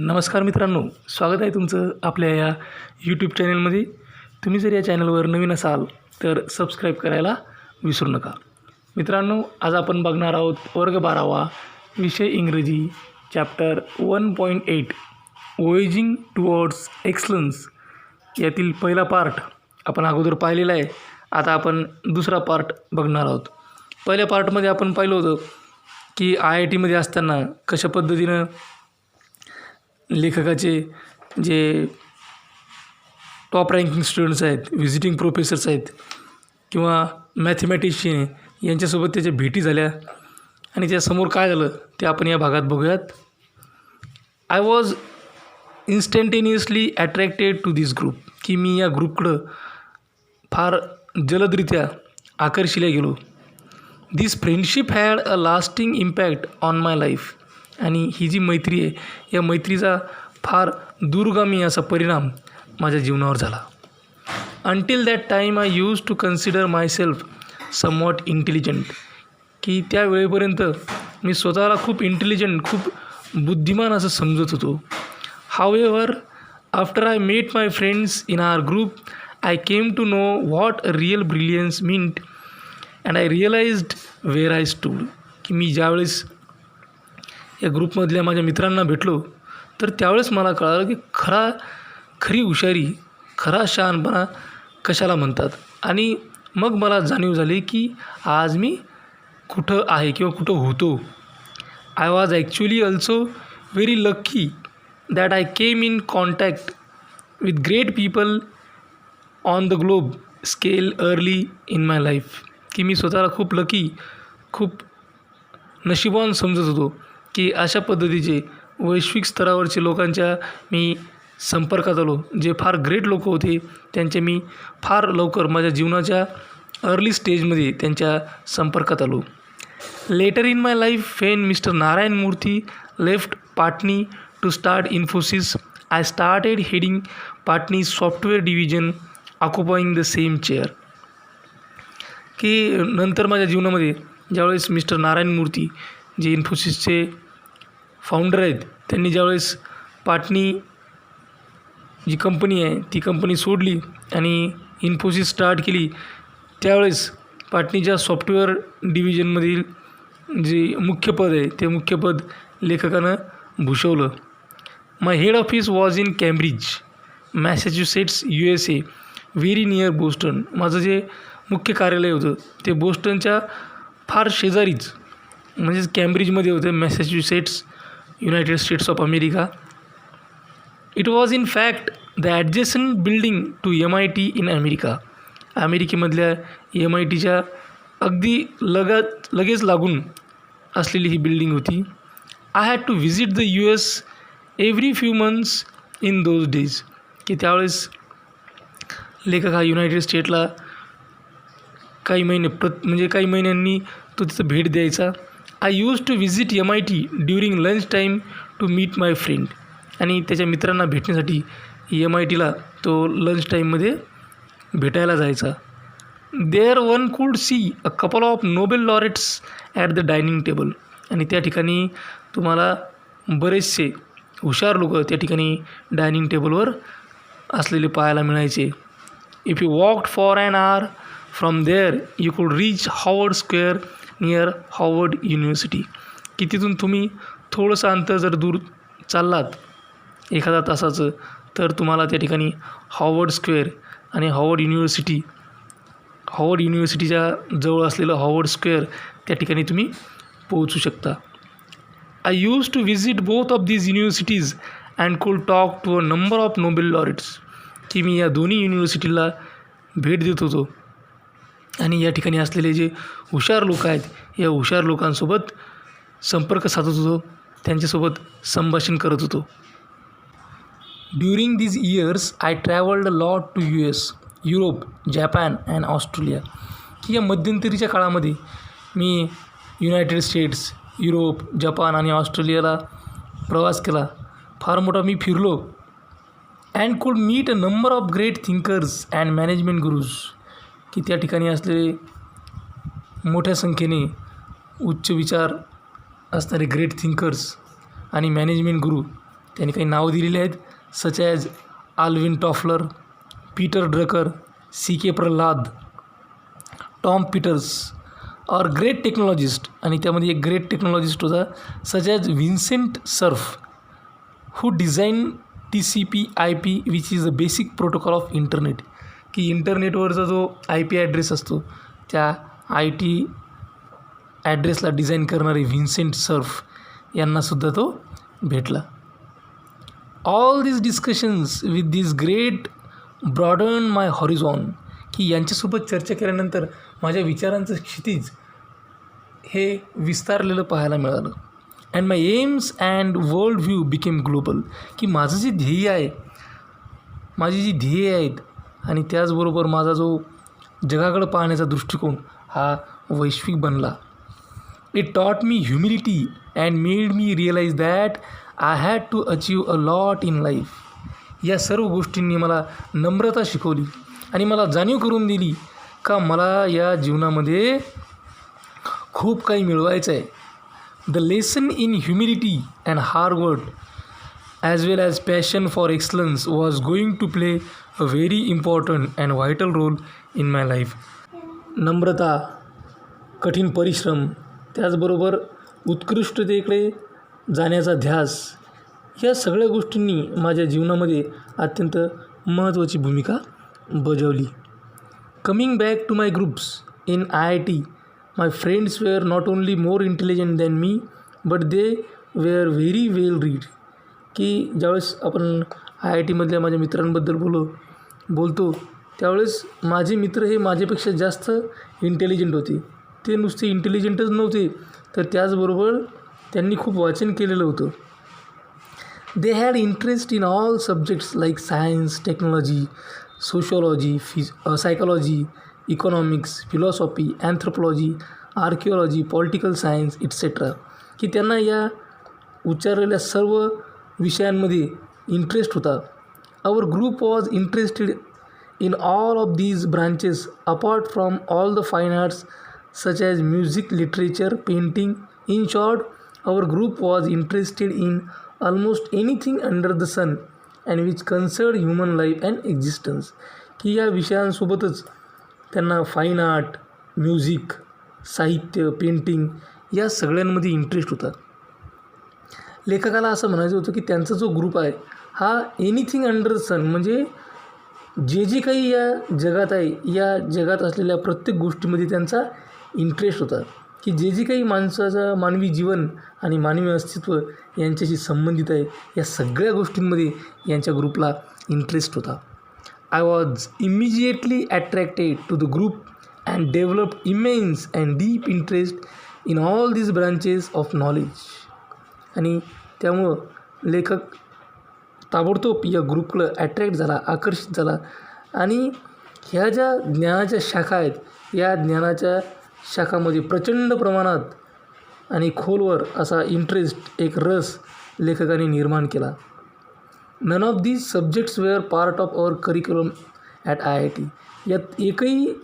नमस्कार मित्रांनो, स्वागत आहे तुमचं आपल्या या यूट्यूब चॅनलमध्ये. तुम्ही जर या चॅनलवर नवीन असाल तर सबस्क्राईब करायला विसरू नका. मित्रांनो, आज आपण बघणार आहोत वर्ग 12वा विषय इंग्रजी चॅप्टर 1.8 वॉयेजिंग टुवर्ड्स एक्सलन्स यातील पहिला पार्ट आपण अगोदर पाहिलेला आहे. आता आपण दुसरा पार्ट बघणार आहोत. पहिल्या पार्टमध्ये आपण पाहिलं होतं की IIT असताना कशा पद्धतीनं लेखकाचे जे टॉप रँकिंग स्टुडंट्स आहेत, व्हिजिटिंग प्रोफेसर्स आहेत किंवा मॅथमॅटिशियन यांच्यासोबत त्याच्या भेटी झाल्या आणि त्यासमोर काय झालं ते आपण या भागात बघूयात. I was instantaneously attracted to this group, की मी या ग्रुपकडं फार जलदरित्या आकर्षिले गेलो. This friendship had a lasting impact on my life. आणि ही जी मैत्री आहे या मैत्रीचा फार दूरगामी असा परिणाम माझ्या जीवनावर झाला. Until that time I use to consider myself somewhat intelligent, की त्या वेळेपर्यंत मी स्वतःला खूप इंटेलिजंट, खूप बुद्धिमान असं समजत होतो. However after I met my friends in our group I came to know what a real brilliance meant and I realised where I stood. की मी ज्यावेळेस या ग्रुपमधल्या माझ्या मित्रांना भेटलो तर त्यावेळेस मला कळालं की खरी हुशारी, खरा शहाणपणा कशाला म्हणतात. आणि मग मला जाणीव झाली की आज मी कुठं आहे किंवा कुठं होतो. I was actually also very lucky that I came in contact with great people on the globe scale early in my life. की मी स्वतःला खूप लकी, खूप नशिबवान समजत होतो की अशा पद्धतीचे वैश्विक स्तरावरचे लोकांच्या मी संपर्कात आलो. जे फार ग्रेट लोक होते त्यांचे मी फार लवकर माझ्या जीवनाच्या अर्ली स्टेजमध्ये त्यांच्या संपर्कात आलो. Later in my life when mister Narayana Murthy left Patni to start Infosys I started heading Patni software division occupying the same chair. की नंतर माझ्या जीवनामध्ये ज्यावेळेस मिस्टर नारायण मूर्ती जे इन्फोसिसचे फाउंडर आहेत त्यांनी ज्यावेळेस पाटणी जी कंपनी आहे ती कंपनी सोडली आणि इन्फोसिस स्टार्ट केली, त्यावेळेस पाटणीच्या सॉफ्टवेअर डिव्हिजनमधील जे मुख्य पद आहे ते मुख्य पद लेखकानं भूषवलं. My head office was in Cambridge Massachusetts USA very near Boston. माझं जे मुख्य कार्यालय होतं ते बोस्टनच्या फार शेजारीच म्हणजेच कॅम्ब्रिजमध्ये होते, Massachusetts, United States of America. It was in fact the adjacent building to MIT in America. अमेरिकेमधल्या MITच्या अगदी लगेच लागून असलेली ही बिल्डिंग होती. I had to visit the US every few months in those days. की त्यावेळेस लेखक हा युनायटेड स्टेटला काही महिन्यांनी तो तिथं भेट द्यायचा. I use to visit MIT during lunch time to meet my friend. आणि त्याच्या मित्रांना भेटण्यासाठी MITला तो लंच टाईममध्ये भेटायला जायचा. There one could see a couple of Nobel laureates at the dining table. आणि त्या ठिकाणी तुम्हाला बरेचसे हुशार लोक त्या ठिकाणी डायनिंग टेबलवर असलेले पाहायला मिळायचे. If you walked for an hour from there you could reach Harvard Square near Harvard University. की तिथून तुम्ही थोडंसं अंतर जर दूर चाललात एखादा तासाचं तर तुम्हाला त्या ठिकाणी हॉवर्ड स्क्वेअर आणि हॉवर्ड युनिव्हर्सिटीच्या जवळ असलेलं हॉवर्ड स्क्वेअर त्या ठिकाणी तुम्ही पोहोचू शकता. I use to visit both of these universities and could talk to a number of Nobel laureates. की मी या दोन्ही युनिव्हर्सिटीला भेट देत होतो आणि या ठिकाणी असलेले जे हुशार लोक आहेत या हुशार लोकांसोबत संपर्क साधत होतो, त्यांच्यासोबत संभाषण करत होतो. During these years I travelled a lot to US, Europe, Japan and Australia. की या मध्यंतरीच्या काळामध्ये मी युनायटेड स्टेट्स, युरोप, जपान आणि ऑस्ट्रेलियाला प्रवास केला. फार मोठा मी फिरलो. And could meet a number of great thinkers and management gurus. की त्या ठिकाणी असलेले मोठ्या संख्येने उच्च विचार असणारे ग्रेट थिंकर्स आणि मॅनेजमेंट गुरु त्यांनी काही नावं दिलेली आहेत, such as Alvin Toffler, Peter Drucker, CK Prahalad, Tom Peters और ग्रेट टेक्नॉलॉजिस्ट. आणि त्यामध्ये एक ग्रेट टेक्नॉलॉजिस्ट होता such as Vincent Cerf, who design TCP/IP which is a basic protocol of internet. की इंटरनेटवरचा जो IP ॲड्रेस असतो त्या IT ॲड्रेसला डिझाईन करणारे व्हिन्सेंट सर्फ यांनासुद्धा तो भेटला. All this discussions with this great broaden my horizon. की यांच्यासोबत चर्चा केल्यानंतर माझ्या विचारांचं क्षितिज हे विस्तारलेलं पाहायला मिळालं. And my AIIMS and world view became global. की माझं जे ध्येय आहे, माझी जी ध्येय आहेत आणि त्याचबरोबर माझा जो जगाकडं पाहण्याचा दृष्टिकोन हा वैश्विक बनला. It taught me humility and made me realise that I had to achieve a lot in life. या सर्व गोष्टींनी मला नम्रता शिकवली आणि मला जाणीव करून दिली का मला या जीवनामध्ये खूप काही मिळवायचं आहे. The lesson in humility and hard work as well as passion for excellence was going to play a very important and vital role in my life. नम्रता, कठीण परिश्रम, त्याचबरोबर उत्कृष्टतेकडे जाण्याचा ध्यास, या सगळ्या गोष्टींनी माझ्या जीवनामध्ये अत्यंत महत्त्वाची भूमिका बजावली. Coming back to my groups in IIT, my friends were not only more intelligent than me but they were very well read. की ज्यावेळेस आपण IITमधल्या माझ्या मित्रांबद्दल बोलतो त्यावेळेस माझे मित्र हे माझ्यापेक्षा जास्त इंटेलिजंट होते. ते नुसते इंटेलिजंटच नव्हते तर त्याचबरोबर त्यांनी खूप वाचन केलेलं होतं. They had interest in all subjects like science, technology, sociology, psychology, economics, philosophy, anthropology, archaeology, political science et cetera. की त्यांना या उच्चारलेल्या सर्व विषयांमध्ये इंटरेस्ट होता. Our group was interested in all of these branches apart from all the fine arts such as music, literature, painting. In short, our group was interested in almost anything under the sun and which concerned human life and existence. की या विषयांसोबतच त्यांना fine art, music, साहित्य, painting या सगळ्यांमध्ये interest होता. लेखकाला असं म्हणायचं होतं की त्यांचा जो ग्रुप आहे हा एनिथिंग अंडर द सन म्हणजे जे काही या जगात आहे, या जगात असलेल्या प्रत्येक गोष्टीमध्ये त्यांचा इंटरेस्ट होता. की जे काही माणसाचा मानवी जीवन आणि मानवी अस्तित्व यांच्याशी संबंधित आहे या सगळ्या गोष्टींमध्ये यांच्या ग्रुपला इंटरेस्ट होता. I was immediately attracted to the group and developed immense and deep interest in all these branches of knowledge. आणि त्यामुळं लेखक ताबडतोब या ग्रुपकडं अट्रॅक्ट झाला, आकर्षित झाला आणि ह्या ज्या ज्ञानाच्या शाखा आहेत या ज्ञानाच्या शाखामध्ये प्रचंड प्रमाणात आणि खोलवर असा इंटरेस्ट, एक रस लेखकाने निर्माण केला. None of these subjects were part of our curriculum at IIT. यात एकही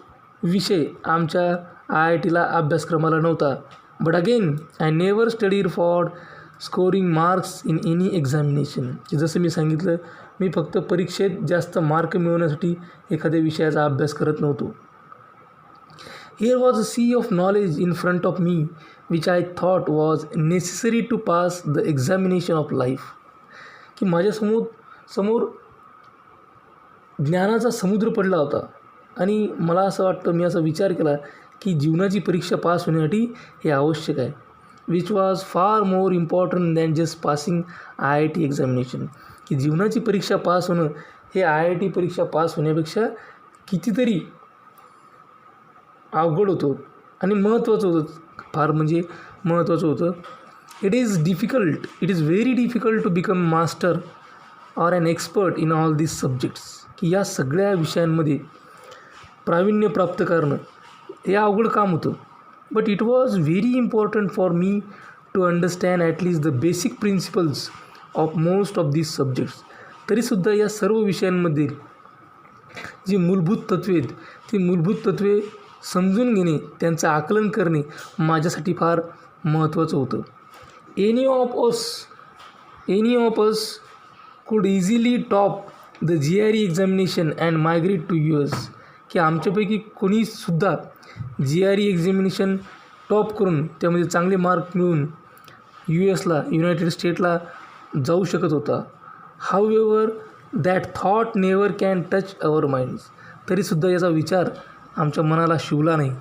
विषय आमच्या IITला अभ्यासक्रमाला नव्हता. But again I never studied for scoring marks in any examination. की जसं मी सांगितलं, मी फक्त परीक्षेत जास्त मार्क मिळवण्यासाठी एखाद्या विषयाचा अभ्यास करत नव्हतो. Here was a sea of knowledge in front of me which I thought was necessary to pass the examination of life. की समोर ज्ञानाचा समुद्र पडला होता आणि मला असं वाटतं, मी असा विचार केला की जीवनाची परीक्षा पास होण्यासाठी हे आवश्यक आहे. Which was far more important than just passing IIT examination. की जीवनाची परीक्षा पास होणं हे IIT परीक्षा पास होण्यापेक्षा कितीतरी अवघड होतं आणि महत्त्वाचं होतं, फार म्हणजे महत्त्वाचं होतं. It is very difficult to become master or an expert in all this subjects. की या सगळ्या विषयांमध्ये प्रावीण्य प्राप्त करणं हे अवघड काम होतं. But it was very important for me to understand at least the basic principles of most of these subjects. तरीसुद्धा या सर्व विषयांमध्ये जी मूलभूत तत्त्वे आहेत ती मूलभूत तत्त्वे समजून घेणे, त्यांचं आकलन करणे माझ्यासाठी फार महत्त्वाचं होतं. Any of us could easily top the GRE examination and migrate to US. की आमच्यापैकी कोणीसुद्धा GRE एक्झामिनेशन टॉप करून त्यामध्ये चांगले मार्क मिळवून USला युनायटेड स्टेटला जाऊ शकत होता. However that thought never can touch our minds. तरीसुद्धा याचा विचार आमच्या मनाला शिवला नाही.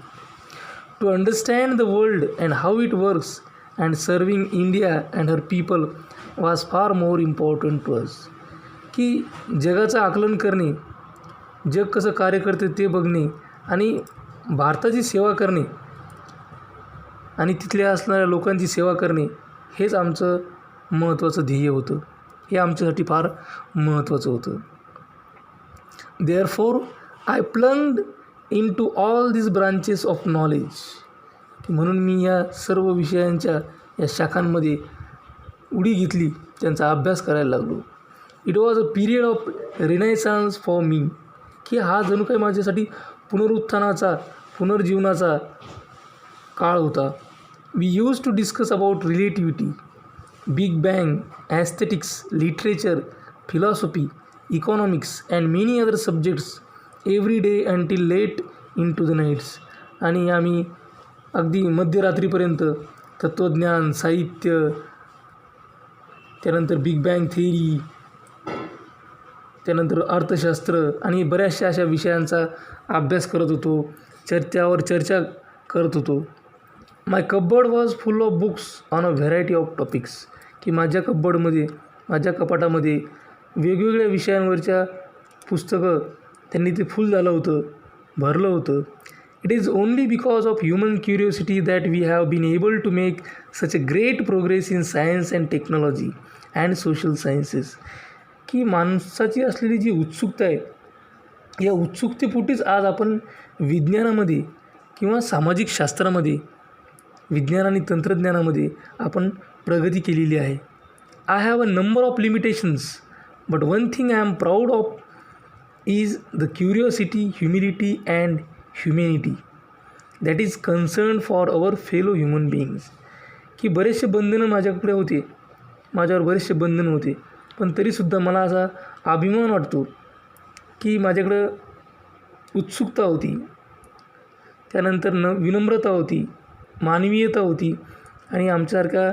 To understand the world and how it works and serving India and her people was far more important to us. की जगाचं आकलन करणे, जग कसं कार्य करते ते बघणे आणि भारताची सेवा करणे आणि तिथल्या असणाऱ्या लोकांची सेवा करणे हेच आमचं महत्त्वाचं ध्येय होतं. हे आमच्यासाठी फार महत्त्वाचं होतं. Therefore I plunged in to all these branches of knowledge. म्हणून मी या सर्व विषयांच्या या शाखांमध्ये उडी घेतली, त्यांचा अभ्यास करायला लागलो. It was a period of renaissance for me. की हा जणू काही माझ्यासाठी पुनरुत्थानाचा, पुनर्जीवनाचा काळ होता. We use to discuss about relativity, big bang, aesthetics, literature, philosophy, economics and many other subjects every day until late into the nights. आणि आम्ही अगदी मध्यरात्रीपर्यंत तत्त्वज्ञान, साहित्य, त्यानंतर बिग बँग थिअरी, त्यानंतर अर्थशास्त्र आणि बऱ्याचशा अशा विषयांचा अभ्यास करत होतो, त्यावर चर्चा करत होतो. My cupboard was full of books on a variety of topics. की माझ्या कबर्डमध्ये, माझ्या कपाटामध्ये वेगवेगळ्या विषयांवरच्या पुस्तकं त्यांनी ते फुल झालं होतं, भरलं होतं. It is only because of human curiosity that we have been able to make such a great progress in science and technology and social sciences. की माणसाची असलेली जी उत्सुकता आहे, या उत्सुकतेपोटीच आज आपण विज्ञानामध्ये किंवा सामाजिक शास्त्रामध्ये, विज्ञान आणि तंत्रज्ञानामध्ये आपण प्रगती केलेली आहे. I have a number of limitations but one thing I am proud of is the curiosity, humility and humanity that is concern for our fellow human beings. की बरेचसे बंधनं माझ्याकडे होते, माझ्यावर बरेचसे बंधनं होते, पण तरीसुद्धा मला असा अभिमान वाटतो की माझ्याकडं उत्सुकता होती, त्यानंतर विनम्रता होती, मानवीयता होती आणि आमच्यासारख्या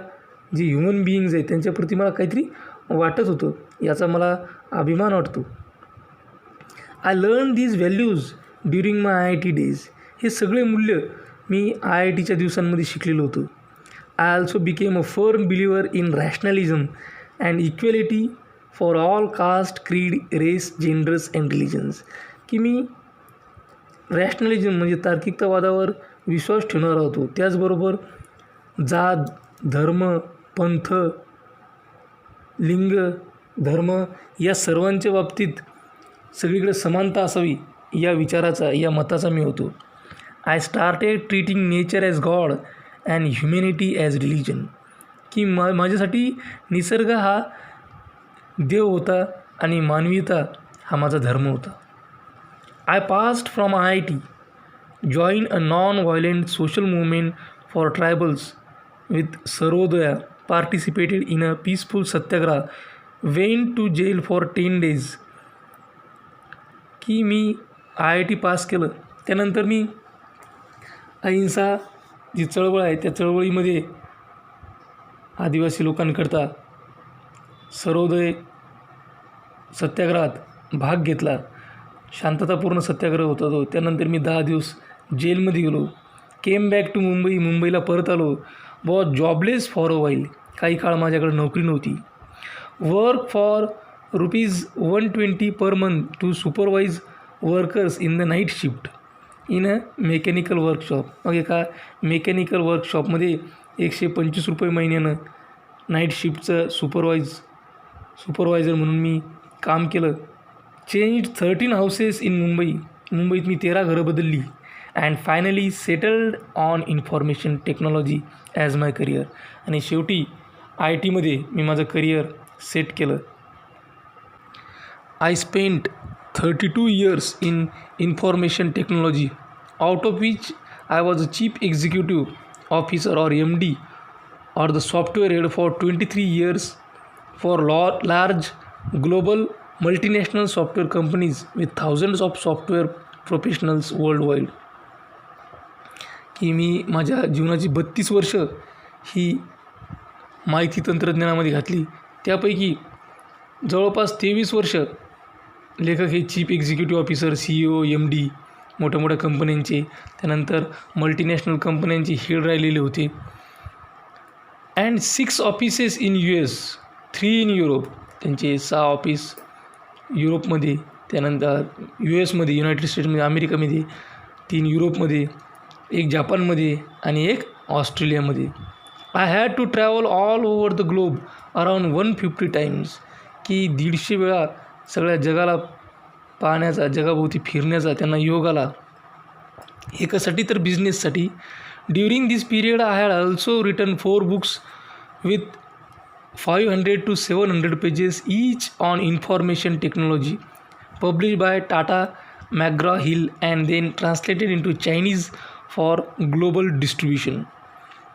जे ह्युमन बिईंग्ज आहेत त्यांच्याप्रती मला काहीतरी वाटत होतं, याचा मला अभिमान वाटतो. I learn these values during my IIT days. हे सगळे मूल्य मी IITच्या दिवसांमध्ये शिकलेलो होतो. I also became a firm believer in rationalism and equality for all caste, creed, race, genders and religions. की मी रॅशनॅलिझम म्हणजे तार्किकतावादावर विश्वास ठेवणारा होतो. त्याचबरोबर जात, धर्म, पंथ, लिंग, धर्म या सर्वांच्या बाबतीत सगळीकडे समानता असावी या विचाराचा, या मताचा मी होतो. I started treating nature as God and humanity as religion. की माझ्यासाठी निसर्ग हा देव होता आणि मानवीयता हा माझा धर्म होता. I passed from IIT, joined a non-violent social movement for tribals with Sarvodaya, participated in a peaceful satyagraha, went to jail for 10 days. की मी IIT पास केलं, त्यानंतर मी अहिंसा जी चळवळ आहे त्या चळवळीमध्ये आदिवासी लोकांकरता सर्वोदय सत्याग्रहात भाग घेतला. शांततापूर्ण सत्याग्रह होता तो. त्यानंतर मी 10 दिवस जेलमध्ये गेलो. केम बॅक टू मुंबई, मुंबईला परत आलो. Was jobless for a while. काही काळ माझ्याकडे नोकरी नव्हती. Work for ₹120 per month to supervise workers in the night shift in a mechanical workshop. मग एका मेकॅनिकल वर्कशॉपमध्ये ₹125 महिन्यानं नाईट शिफ्टचं सुपरवायझर म्हणून मी काम केलं. Change 13 houses in Mumbai. मुंबईत मी 13 घरं बदलली. And finally settled on information technology as my career. आणि शेवटी IITमध्ये मी माझं करिअर सेट केलं. I spent 32 years in information technology, out of which I was a chief executive officer or MD or the software head for 23 years for large global multinational software companies with thousands of software professionals world wide. की मी माझ्या जीवनाची 32 वर्ष ही माहिती तंत्रज्ञानामध्ये घातली. त्यापैकी जवळपास 23 वर्ष लेखक हे chief executive officer, CEO, MD मोठ्या मोठ्या कंपन्यांचे, त्यानंतर मल्टीनॅशनल कंपन्यांचे हेड राहिलेले होते. And 6 offices in US, 3 in Europe. त्यांचे 6 ऑफिस युरोपमध्ये, त्यानंतर US मध्ये, युनायटेड स्टेट्समध्ये, अमेरिकामध्ये, 3 युरोपमध्ये, 1 जापानमध्ये आणि 1 ऑस्ट्रेलियामध्ये. I had to travel all over the globe around 150 times. की 150 वेळा सगळ्या जगाला पाहण्याचा, जगाभोवती फिरण्याचा त्यांना योग आला. हे कशासाठी तर बिझनेससाठी. During this period I had also written 4 books with 500 to 700 pages each on information technology, published by Tata McGraw-Hill and then translated into Chinese for global distribution.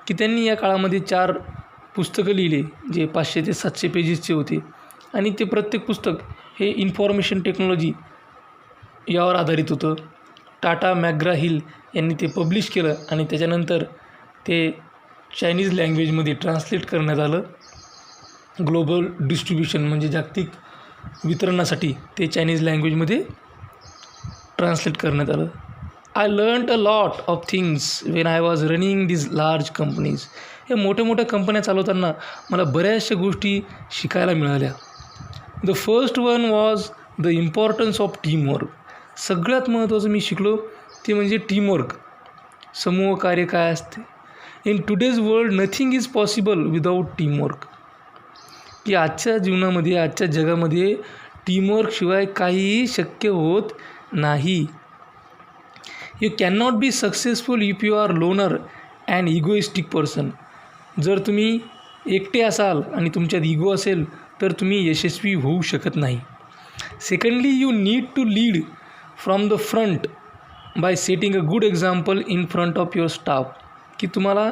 की त्यांनी या काळामध्ये 4 पुस्तकं लिहिले जे 500 ते 700 पेजेसचे होते आणि ते प्रत्येक पुस्तक हे इन्फॉर्मेशन टेक्नॉलॉजी यावर आधारित होतं. टाटा मॅग्रा-हिल यांनी ते पब्लिश केलं आणि त्याच्यानंतर ते चायनीज लँग्वेजमध्ये ट्रान्सलेट करण्यात आलं. ग्लोबल डिस्ट्रीब्युशन म्हणजे जागतिक वितरणासाठी ते चायनीज लँग्वेजमध्ये ट्रान्सलेट करण्यात आलं. I learned a lot of things when I was running this large companies. या मोठ्या मोठ्या कंपन्या चालवताना मला बऱ्याचशा गोष्टी शिकायला मिळाल्या. The first one was the importance of teamwork. सगळ्यात महत्त्वाचं मी शिकलो ते म्हणजे टीमवर्क, समूह कार्य काय असते. In today's world nothing is possible without teamwork. की आजच्या जीवनामध्ये, आजच्या जगामध्ये टीमवर्कशिवाय काहीही शक्य होत नाही. You can not be successful if you are loner and egoistic person. जर तुम्ही एकटे असाल आणि तुमच्यात इगो असेल तर तुम्ही यशस्वी होऊ शकत नाही. Secondly, you need to lead from the front by setting a good example in front of your staff. की तुम्हाला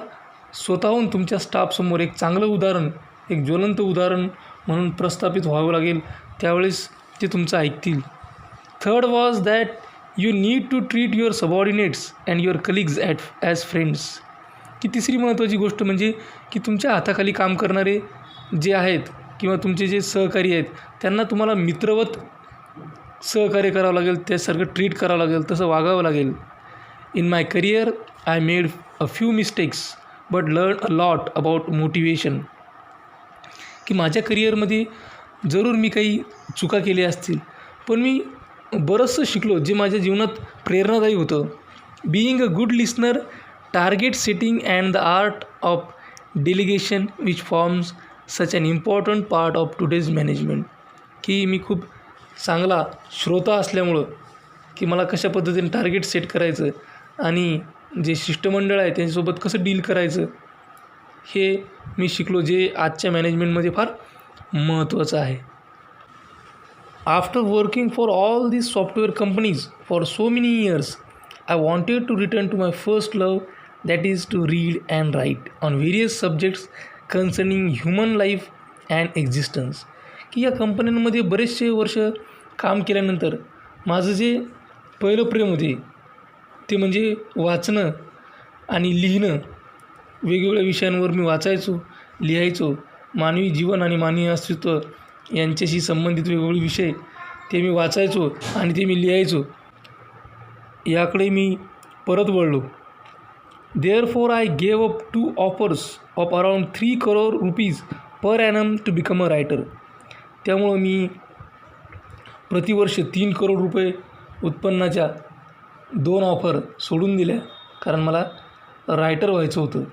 स्वतःहून तुमच्या स्टाफसमोर एक चांगलं उदाहरण, एक ज्वलंत उदाहरण म्हणून प्रस्थापित व्हावं लागेल, त्यावेळेस ते तुमचं ऐकतील. Third was that you need to treat your subordinates and your colleagues as friends. की तिसरी महत्त्वाची गोष्ट म्हणजे की तुमच्या हाताखाली काम करणारे जे आहेत किंवा तुमचे जे सहकारी आहेत त्यांना तुम्हाला मित्रवत सहकार्य करावं लागेल, त्यासारखं ट्रीट करावं लागेल, तसं वागावं लागेल. In my career I made a few mistakes but learn a lot about motivation. की माझ्या करिअरमध्ये जरूर मी काही चुका केल्या असतील, पण मी बरंचसं शिकलो जे माझ्या जीवनात प्रेरणादायी होतं. Being a good listener, target setting and the art of delegation which forms such an important part of today's management. की मी खूप चांगला श्रोता असल्यामुळं की मला कशा पद्धतीने टार्गेट सेट करायचं आणि जे शिष्टमंडळ आहे त्यांच्यासोबत कसं डील करायचं हे मी शिकलो, जे आजच्या मॅनेजमेंटमध्ये फार महत्त्वाचं आहे. After working for all these software companies for so many years, I wanted to return to my first love, that is to read and write on various subjects concerning human life and existence. की या कंपन्यांमध्ये बरेचसे वर्ष काम केल्यानंतर माझं जे पहिलं प्रेम होते ते म्हणजे वाचणं आणि लिहिणं. वेगवेगळ्या विषयांवर मी वाचायचो, लिहायचो. मानवी जीवन आणि मानवी अस्तित्व यांच्याशी संबंधित वेगवेगळे विषय ते मी वाचायचो आणि ते मी लिहायचो. याकडे मी परत वळलो. Therefore I gave up 2 offers of around 3 crore rupees per annum to become a writer. त्यामुळं मी प्रतिवर्ष 3 करोड रुपये उत्पन्नाच्या 2 ऑफर सोडून दिल्या, कारण मला रायटर व्हायचं होतं.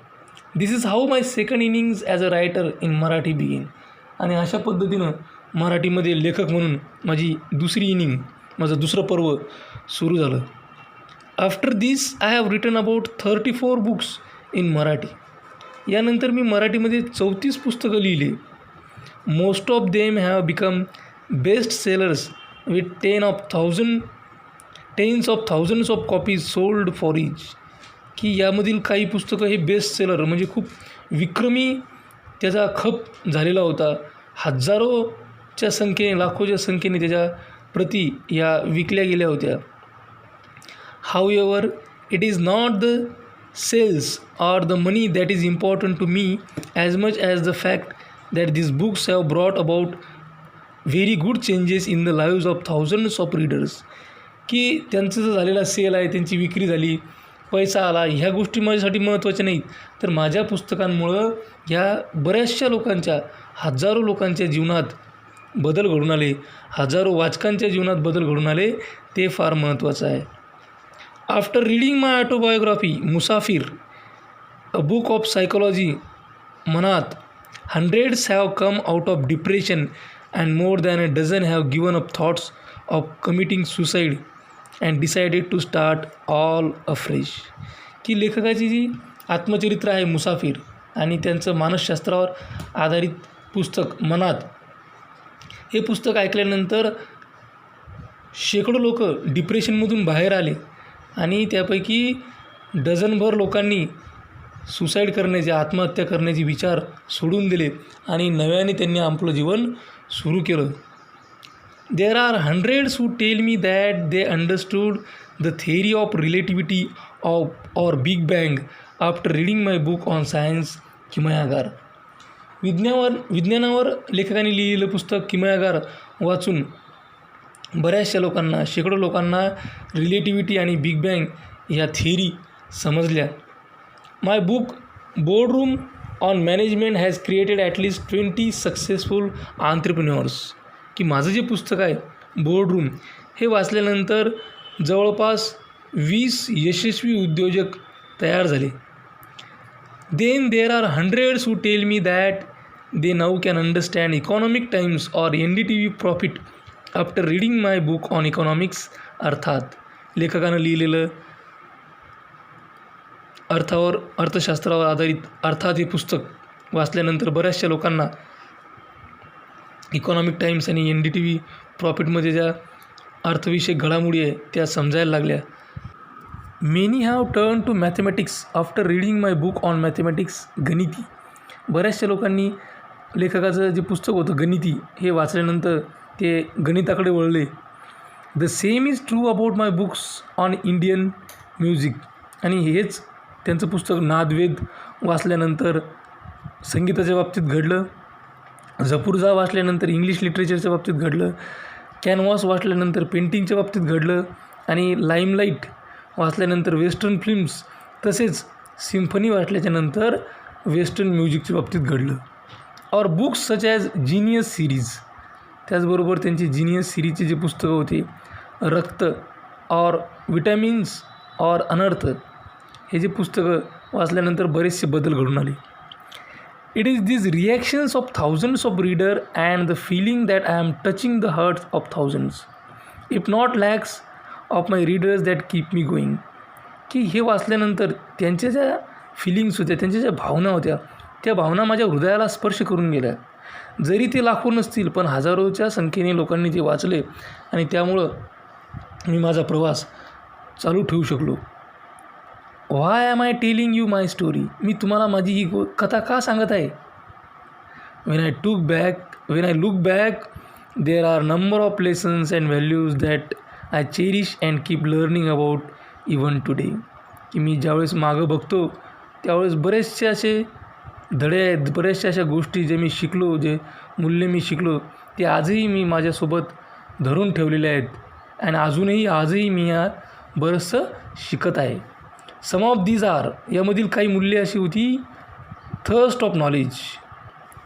This is how my second innings as a writer in Marathi begin. आणि अशा पद्धतीनं मराठीमध्ये लेखक म्हणून माझी दुसरी इनिंग, माझं दुसरं पर्व सुरू झालं. After this I have written about 34 books in Marathi. यानंतर मी मराठीमध्ये 34 पुस्तकं लिहिली. Most of them have become best sellers with tens of thousands of copies sold for each. की यामधील काही पुस्तकं हे बेस्ट सेलर म्हणजे खूप विक्रमी त्याचा खप झालेला होता. हजारो च्या संख्येने, लाखोच्या संख्येने त्याच्या प्रती या विकल्या गेल्या होत्या. However, it is not the sales or the money that is important to me as much as the fact that these books have brought about very good changes in the lives of thousands of readers. की त्यांचं जो झालेला sale आहे, त्यांची विक्री झाली, पैसा आला, ह्या गोष्टी माझ्यासाठी महत्त्वाच्या नाहीत, तर माझ्या पुस्तकांमुळं ह्या बऱ्याचशा लोकांच्या, हजारो लोकांच्या जीवनात बदल घडून आले, हजारो वाचकांच्या जीवनात बदल घडून आले, ते फार महत्त्वाचं आहे. After reading my autobiography Musafir, a book of psychology, मनात, hundreds have come out of depression and more than a dozen have given up thoughts of committing suicide and decided to start all afresh. की लेखकाची जी आत्मचरित्र आहे मुसाफिर आणि त्यांचं मानसशास्त्रावर आधारित पुस्तक मनात, हे पुस्तक ऐकल्यानंतर शेकडो लोक डिप्रेशनमधून बाहेर आले आणि त्यापैकी डझनभर लोकांनी सुसाईड करण्याचे, आत्महत्या करण्याचे विचार सोडून दिले आणि नव्याने त्यांनी आपलं जीवन सुरू केलं. There are hundreds who tell me that they understood the theory of relativity or big bang after reading my book on science Kimayagar. विज्ञानावर लेखकांनी लिहिलेलं पुस्तक किमयागार वाचून बऱ्याचशा लोकांना, शेकडो लोकांना रिलेटिव्हिटी आणि बिग बँग ह्या थिअरी समजल्या. My book boardroom on management has created at least 20 successful entrepreneurs. की माझं जे पुस्तक आहे बोर्डरूम, हे वाचल्यानंतर जवळपास 20 यशस्वी उद्योजक तयार झाले. Then there are hundreds who tell me that they now can understand Economic Times or NDTV profit after reading my book on economics. अर्थात लेखकानं लिहिलेलं अर्थशास्त्रावर आधारित अर्थात हे पुस्तक वाचल्यानंतर बऱ्याचशा लोकांना इकॉनॉमिक टाइम्स आणि NDTV प्रॉफिटमध्ये ज्या अर्थविषयक घडामोडी आहे त्या समजायला लागल्या. Many have turn to mathematics after reading my book on mathematics गणिती. बऱ्याचशा लोकांनी लेखकाचं जे पुस्तक होतं गणिती, हे वाचल्यानंतर ते गणिताकडे वळले. The same is true about my books on Indian music. आणि हेच त्यांचं पुस्तक नादवेद वाचल्यानंतर संगीताच्या बाबतीत घडलं. जपूरजा वाचल्यानंतर इंग्लिश लिटरेचरच्या बाबतीत घडलं. कॅनव्हास वाचल्यानंतर पेंटिंगच्या बाबतीत घडलं. आणि लाईमलाईट वाचल्यानंतर वेस्टर्न फिल्म्स, तसेच सिम्फनी वाचल्याच्यानंतर वेस्टर्न म्युझिकच्या बाबतीत घडलं. और books such as genius series. त्याचबरोबर त्यांची जीनियस सिरीजचे जे पुस्तकं होते, रक्त और विटॅमिन्स और अनर्थ, हे जे पुस्तकं वाचल्यानंतर बरेचसे बदल घडून आले. It is this reactions of thousands of reader and the feeling that I am touching the hearts of thousands if not lakhs of my readers that keep me going. की हे वाचल्यानंतर त्यांच्या ज्या फिलिंग्स होत्या, त्यांच्या ज्या भावना होत्या, त्या भावना माझ्या हृदयाला स्पर्श करून गेल्या. जरी ते लाखो नसतील, पण हजारोच्या संख्येने लोकांनी ते वाचले आणि त्यामुळं मी माझा प्रवास चालू ठेवू शकलो. Why am I telling you my story. मी तुम्हाला माझी ही कथा का सांगत आहे? When I look back there are number of lessons and values that I cherish and keep learning about even today. की मी ज्यावेळेस मागं बघतो त्यावेळेस बरेचसे असे धडे आहेत, बऱ्याचशा अशा गोष्टी जे मी शिकलो, जे मूल्य मी शिकलो, ते आजही मी माझ्यासोबत धरून ठेवलेले आहेत आणि आजही मी या बरंचसं शिकत आहे. सम ऑफ दीज आर, यामधील काही मूल्ये अशी होती. थर्स्ट ऑफ नॉलेज,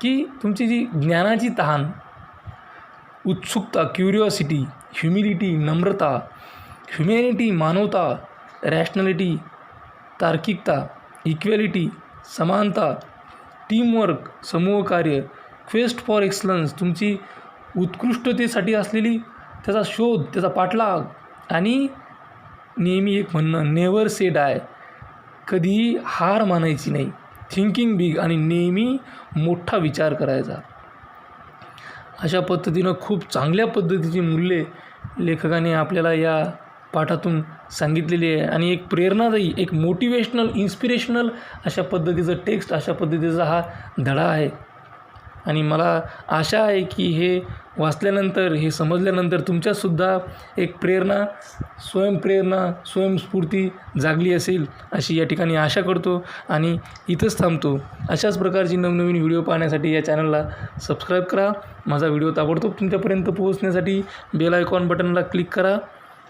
की तुमची जी ज्ञानाची तहान, उत्सुकता, क्युरिओसिटी, ह्युमिलिटी, नम्रता, ह्युमॅनिटी, मानवता, रॅशनॅलिटी, तार्किकता, इक्वॅलिटी, समानता, टीमवर्क, समूहकार्य, क्वेस्ट फॉर एक्सलन्स, तुमची उत्कृष्टतेसाठी असलेली त्याचा शोध, त्याचा पाठलाग, आणि नेहमी एक म्हणणं, नेवर से डाय, कधीही हार मानायची नाही, थिंकिंग बिग, आणि नेहमी मोठा विचार करायचा. अशा पद्धतीनं खूप चांगल्या पद्धतीची मूल्ये लेखकाने आपल्याला या पाठातून सांगितलेली आहे आणि एक प्रेरणादायी, एक मोटिवेशनल, इन्स्पिरेशनल अशा पद्धतीचं टेक्स्ट, अशा पद्धतीचा हा धडा आहे. आणि मला आशा आहे की हे वाचल्यानंतर, हे समजल्यानंतर तुमच्यातसुद्धा एक प्रेरणा, स्वयंस्फूर्ती जागली असेल अशी या ठिकाणी आशा करतो आणि इथंच थांबतो. अशाच प्रकारची नवनवीन व्हिडिओ पाहण्यासाठी या चॅनलला सबस्क्राईब करा. माझा व्हिडिओ ताबडतोब तुमच्यापर्यंत पोहोचण्यासाठी बेल आयकॉन बटनला क्लिक करा.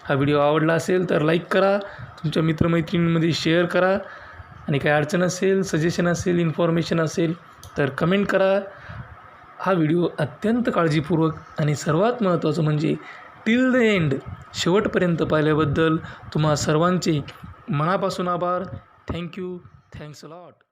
हा व्हिडिओ आवडला असेल तर लाईक करा, तुमच्या मित्रमैत्रिणींमध्ये शेअर करा आणि काही अडचण असेल, सजेशन असेल, इन्फॉर्मेशन असेल तर कमेंट करा. हा व्हिडिओ अत्यंत काळजीपूर्वक आणि सर्वात महत्त्वाचं म्हणजे टिल द एंड शेवटपर्यंत पाहिल्याबद्दल तुम्हा सर्वांचे मनापासून आभार. थँक्यू. Thanks a lot.